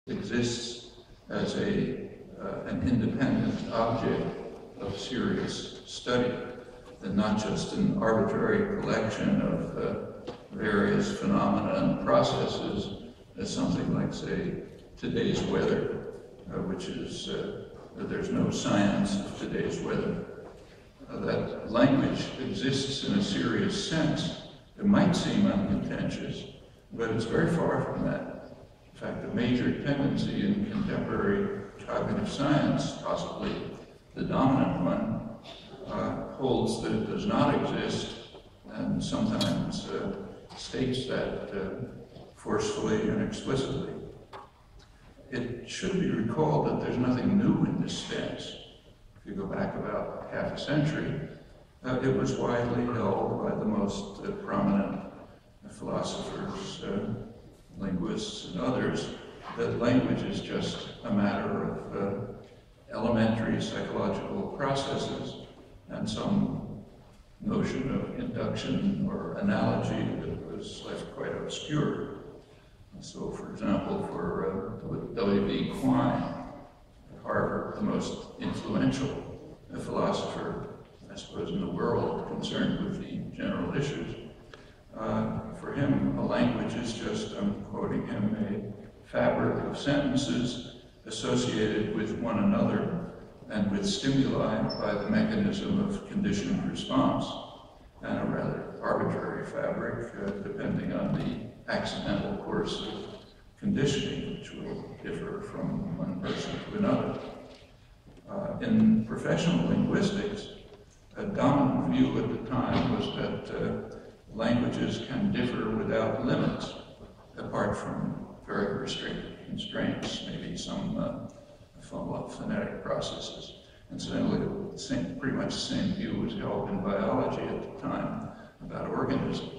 exists as an independent object of serious study, and not just an arbitrary collection of various phenomena and processes, as something like, say, today's weather, which is, there's no science of today's weather. That language exists in a serious sense. It might seem uncontentious, but it's very far from that. In fact, a major tendency in contemporary cognitive science, possibly the dominant one, holds that it does not exist, and sometimes states that forcefully and explicitly. It should be recalled that there's nothing new in this stance. If you go back about half a century, it was widely held by the most prominent philosophers, linguists, and others, that language is just a matter of elementary psychological processes and some notion of induction or analogy that was left quite obscure. So, for example, for W.B. Quine at Harvard, the most influential philosopher, I suppose, in the world concerned with the general issues, for him, a language is just, I'm quoting him, a fabric of sentences associated with one another and with stimuli by the mechanism of conditioned response, and a rather arbitrary fabric depending on the accidental course of conditioning, which will differ from one person to another. In professional linguistics, a dominant view at the time was that languages can differ without limits, apart from very restricted constraints, maybe some phonetic processes. Incidentally, pretty much the same view was held in biology at the time about organisms.